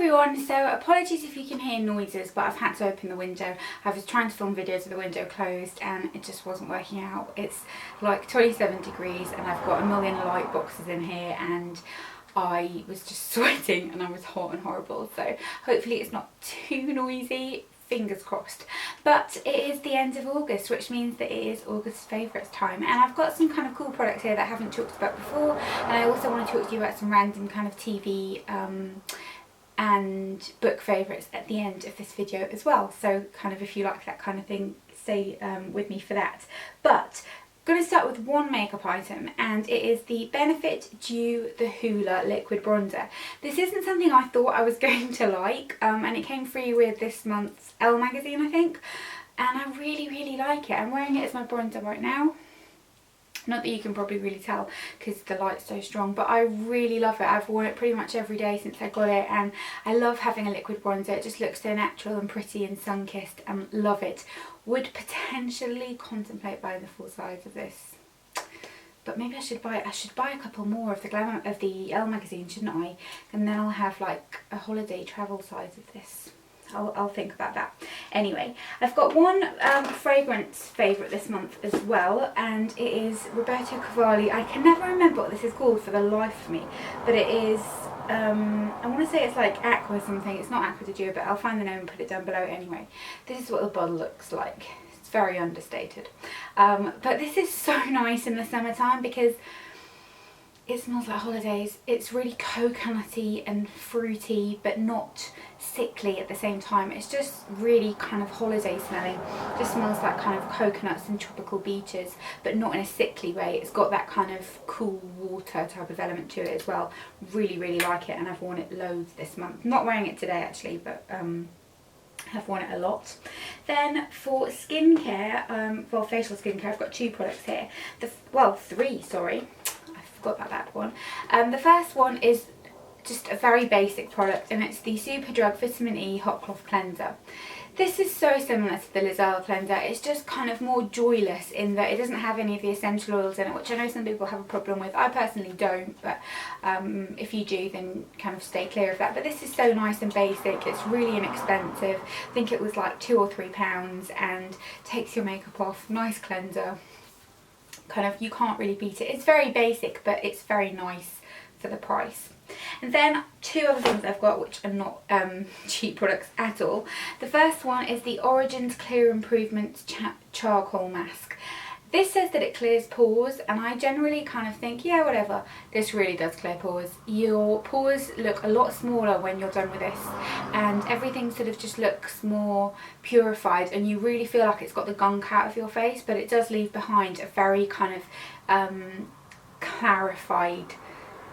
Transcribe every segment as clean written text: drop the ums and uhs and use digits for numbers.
everyone, so apologies if you can hear noises, but I've had to open the window. I was trying to film videos with the window closed and it just wasn't working out. It's like 27 degrees and I've got a million light boxes in here and I was just sweating and I was hot and horrible, so hopefully it's not too noisy. Fingers crossed. But it is the end of August, which means that it is August's favourites time, and I've got some kind of cool products here that I haven't talked about before, and I also want to talk to you about some random kind of TV and book favourites at the end of this video as well. So kind of if you like that kind of thing, stay with me for that. But I'm going to start with one makeup item, and it is the Benefit Dew the Hoola Liquid Bronzer. This isn't something I thought I was going to like, and it came free with this month's Elle magazine, I think, and I really like it. I'm wearing it as my bronzer right now. Not that you can probably really tell because the light's so strong, but I really love it. I've worn it pretty much every day since I got it, and I love having a liquid bronzer. It just looks so natural and pretty and sun-kissed, and love it. Would potentially contemplate buying the full size of this, but maybe I should buy a couple more of the Elle magazine, shouldn't I? And then I'll have like a holiday travel size of this. I'll think about that. Anyway, I've got one fragrance favourite this month as well, and it is Roberto Cavalli. I can never remember what this is called for the life of me, but it is, I want to say it's like Aqua something. It's not Aqua de Dieu, but I'll find the name and put it down below anyway. This is what the bottle looks like. It's very understated. But this is so nice in the summertime because it smells like holidays. It's really coconutty and fruity, but not sickly at the same time. It's just really kind of holiday smelling. It just smells like kind of coconuts and tropical beaches, but not in a sickly way. It's got that kind of cool water type of element to it as well. Really like it, and I've worn it loads this month. I'm not wearing it today actually, but have worn it a lot. Then for skincare, well, facial skincare, I've got two products here. Three, sorry. Forgot about that one. The first one is just a very basic product, and it's the Superdrug Vitamin E Hot Cloth Cleanser. This is so similar to the Lizelle cleanser. It's just kind of more joyless in that it doesn't have any of the essential oils in it, which I know some people have a problem with. I personally don't, but if you do, then kind of stay clear of that. But this is so nice and basic. It's really inexpensive. I think it was like £2 or £3, and takes your makeup off. Nice cleanser. Kind of, you can't really beat it. It's very basic, but it's very nice for the price. And then two other things I've got, which are not cheap products at all. The first one is the Origins Clear Improvement Charcoal Mask. This says that it clears pores, and I generally kind of think, yeah, whatever. This really does clear pores. Your pores look a lot smaller when you're done with this, and everything sort of just looks more purified, and you really feel like it's got the gunk out of your face, but it does leave behind a very kind of clarified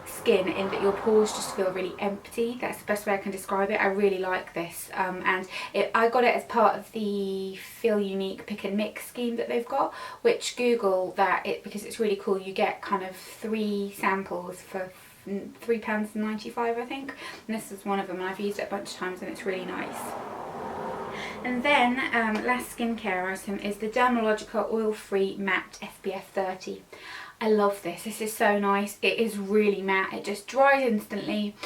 skin, in that your pores just feel really empty. That's the best way I can describe it. I really like this, and I got it as part of the Feel Unique Pick and Mix scheme that they've got, which Google that because it's really cool. You get kind of 3 samples for £3.95, I think, and this is one of them, and I've used it a bunch of times and it's really nice. And then last skincare item is the Dermalogica Oil Free Matte SPF 30. I love this. This is so nice. It is really matte. It just dries instantly.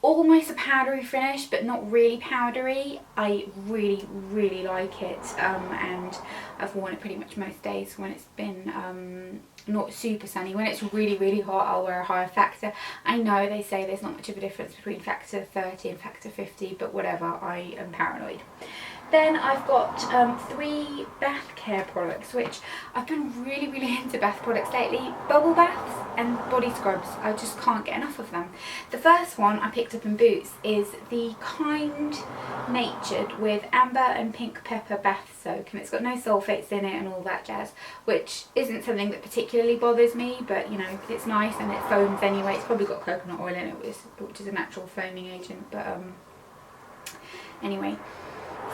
Almost a powdery finish, but not really powdery. I really like it, and I've worn it pretty much most days when it's been not super sunny. When it's really hot, I'll wear a higher factor. I know they say there's not much of a difference between factor 30 and factor 50, but whatever, I am paranoid. Then I've got 3 bath care products, which I've been really into bath products lately. Bubble baths and body scrubs. I just can't get enough of them. The first one I picked up in Boots is the Kind Natured with amber and pink pepper bath soak, and it's got no sulfates in it and all that jazz, which isn't something that particularly bothers me, but you know, it's nice and it foams anyway. It's probably got coconut oil in it, which is a natural foaming agent, but anyway.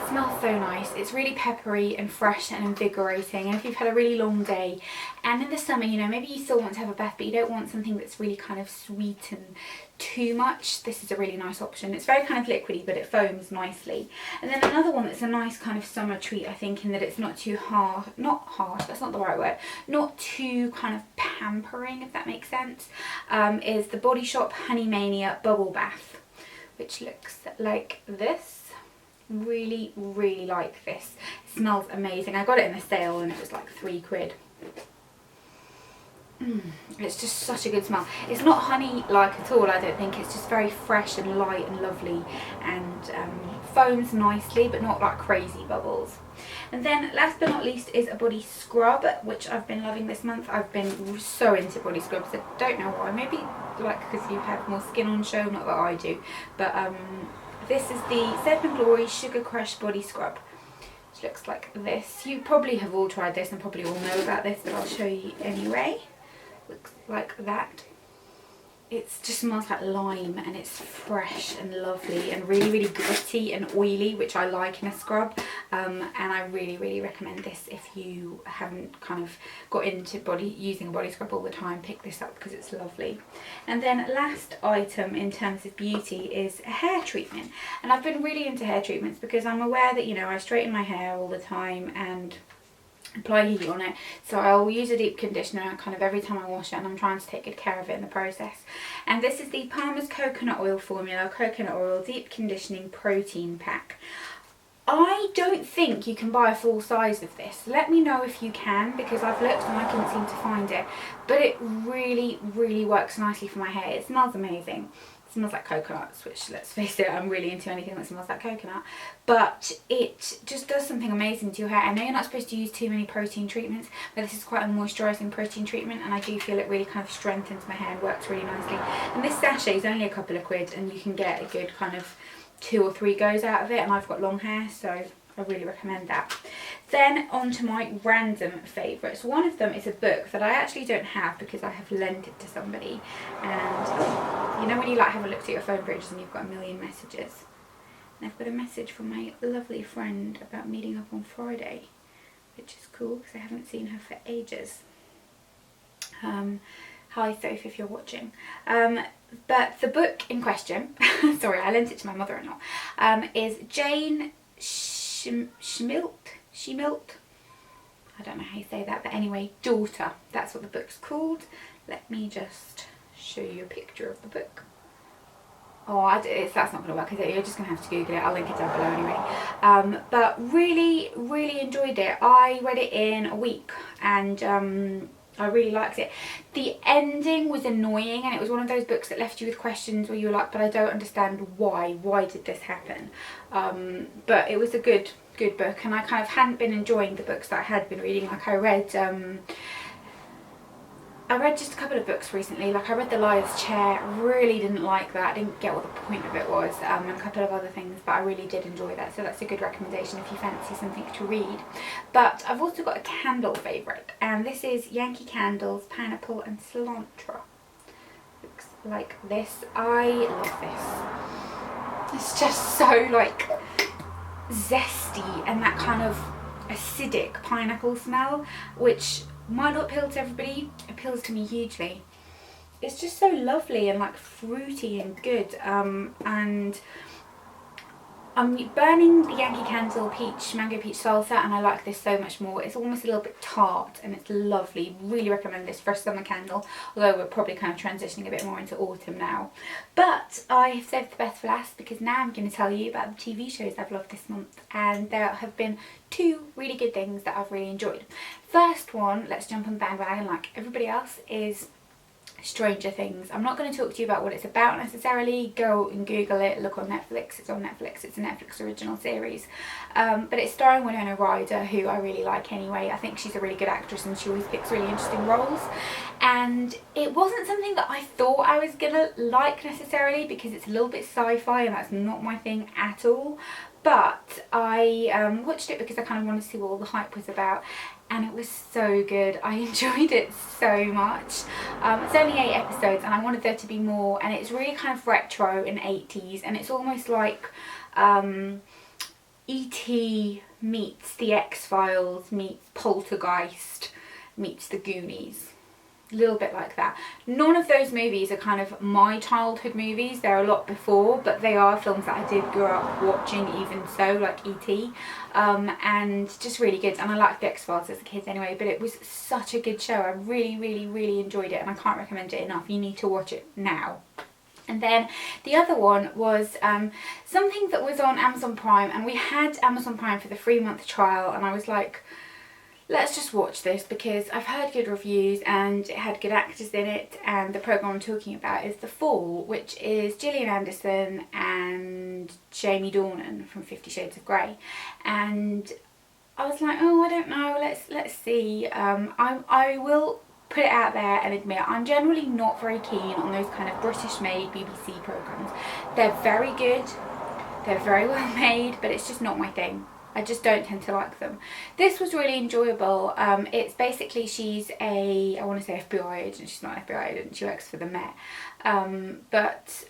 It smells so nice. It's really peppery and fresh and invigorating, and if you've had a really long day, and in the summer, you know, maybe you still want to have a bath but you don't want something that's really kind of sweet and too much, this is a really nice option. It's very kind of liquidy, but it foams nicely. And then another one that's a nice kind of summer treat, I think, in that it's not too not harsh, that's not the right word, not too kind of pampering, if that makes sense, is the Body Shop Honey Mania Bubble Bath, which looks like this. Really, really like this. It smells amazing. I got it in a sale and it was like £3. It's just such a good smell. It's not honey-like at all, I don't think. It's just very fresh and light and lovely, and foams nicely, but not like crazy bubbles. And then last but not least is a body scrub, which I've been loving this month. I've been so into body scrubs. I don't know why. Maybe like because you have more skin on show, not that I do. But this is the Serpent Glory Sugar Crush Body Scrub, which looks like this. You probably have all tried this and probably all know about this, but I'll show you anyway. Looks like that. It just smells like lime, and it's fresh and lovely and really, really gritty and oily, which I like in a scrub. And I really, really recommend this if you haven't kind of got into using a body scrub all the time. Pick this up because it's lovely. And then last item in terms of beauty is a hair treatment. And I've been really into hair treatments because I'm aware that, you know, I straighten my hair all the time and apply heat on it, so I'll use a deep conditioner kind of every time I wash it, and I'm trying to take good care of it in the process. And this is the Palmer's Coconut Oil Formula Coconut Oil Deep Conditioning Protein Pack. I don't think you can buy a full size of this. Let me know if you can, because I've looked and I couldn't seem to find it, but it really, really works nicely for my hair. It smells amazing. It smells like coconuts, which, let's face it, I'm really into anything that smells like coconut. But it just does something amazing to your hair. I know you're not supposed to use too many protein treatments, but this is quite a moisturising protein treatment, and I do feel it really kind of strengthens my hair and works really nicely. And this sachet is only a couple of quid, and you can get a good kind of 2 or 3 goes out of it, and I've got long hair, so I really recommend that. Then on to my random favourites. One of them is a book that I actually don't have because I have lent it to somebody. And you know when you like have a look at your phone bridges and you've got a million messages? And I've got a message from my lovely friend about meeting up on Friday, which is cool because I haven't seen her for ages. Hi Soph, if you're watching. But the book in question, sorry, I lent it to my mother-in-law, is Jane Schmilt. I don't know how you say that, but anyway, Daughter. That's what the book's called. Let me just show you a picture of the book. Oh, that's not going to work, is it? You're just going to have to Google it. I'll link it down below anyway. But really, really enjoyed it. I read it in a week, and I really liked it. The ending was annoying, and it was one of those books that left you with questions where you were like, but I don't understand why. Why did this happen? But it was a good book, and I kind of hadn't been enjoying the books that I had been reading. Like I read just a couple of books recently. Like I read The Liar's Chair, really didn't like that. I didn't get what the point of it was, and a couple of other things, but I really did enjoy that. So that's a good recommendation if you fancy something to read. But I've also got a candle favourite, and this is Yankee Candles Pineapple and Cilantro. Looks like this. I love this. It's just so like zesty and that kind of acidic pineapple smell, which might not appeal to everybody, appeals to me hugely. It's just so lovely and like fruity and good. And I'm burning the Yankee Candle Mango Peach Salsa, and I like this so much more. It's almost a little bit tart and it's lovely. Really recommend this for a summer candle, although we're probably kind of transitioning a bit more into autumn now. But I have saved the best for last because now I'm going to tell you about the TV shows I've loved this month, and there have been 2 really good things that I've really enjoyed. First one, let's jump on the bandwagon like everybody else, is Stranger Things. I'm not going to talk to you about what it's about necessarily. Go and Google it, look on Netflix. It's on Netflix. It's a Netflix original series. But it's starring Winona Ryder, who I really like anyway. I think she's a really good actress and she always picks really interesting roles. And it wasn't something that I thought I was going to like necessarily because it's a little bit sci-fi and that's not my thing at all. But I watched it because I kind of wanted to see what all the hype was about, and it was so good. I enjoyed it so much. It's only 8 episodes and I wanted there to be more, and it's really kind of retro in 80s, and it's almost like E.T. meets The X-Files meets Poltergeist meets The Goonies. A little bit like that. None of those movies are kind of my childhood movies. They're a lot before, but they are films that I did grow up watching even so, like E.T. And just really good. And I liked The X-Files as a kid anyway, but it was such a good show. I really, really, really enjoyed it, and I can't recommend it enough. You need to watch it now. And then the other one was something that was on Amazon Prime, and we had Amazon Prime for the 3-month trial, and I was like, let's just watch this because I've heard good reviews and it had good actors in it, and the programme I'm talking about is The Fall, which is Gillian Anderson and Jamie Dornan from 50 Shades of Grey. And I was like, oh, I don't know, let's see. I will put it out there and admit I'm generally not very keen on those kind of British made BBC programmes. They're very good, they're very well made, but it's just not my thing. I just don't tend to like them. This was really enjoyable. It's basically, she's a, I want to say FBI agent, she's not an FBI agent, she works for the Met, but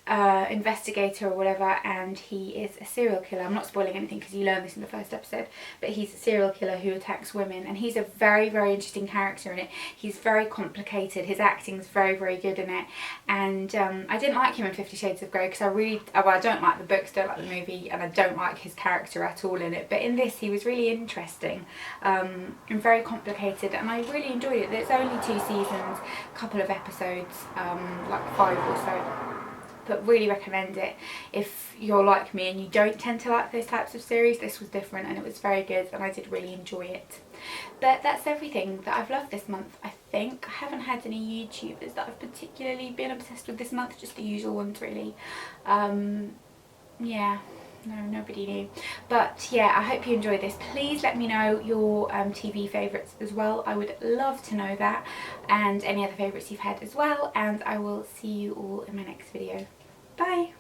investigator or whatever, and he is a serial killer. I'm not spoiling anything because you learn this in the first episode, but he's a serial killer who attacks women, and he's a very, very interesting character in it. He's very complicated, his acting's very, very good in it, and I didn't like him in 50 Shades of Grey because I don't like the books, don't like the movie, and I don't like his character at all in it, but in this he was really interesting and very complicated, and I really enjoyed it. There's only 2 seasons, a couple of episodes, like 5 or so, but really recommend it if you're like me and you don't tend to like those types of series. This was different and it was very good, and I did really enjoy it. But that's everything that I've loved this month, I think. I haven't had any YouTubers that I've particularly been obsessed with this month, just the usual ones really. Yeah. No, nobody knew. But yeah, I hope you enjoyed this. Please let me know your TV favourites as well. I would love to know that, and any other favourites you've had as well, and I will see you all in my next video. Bye!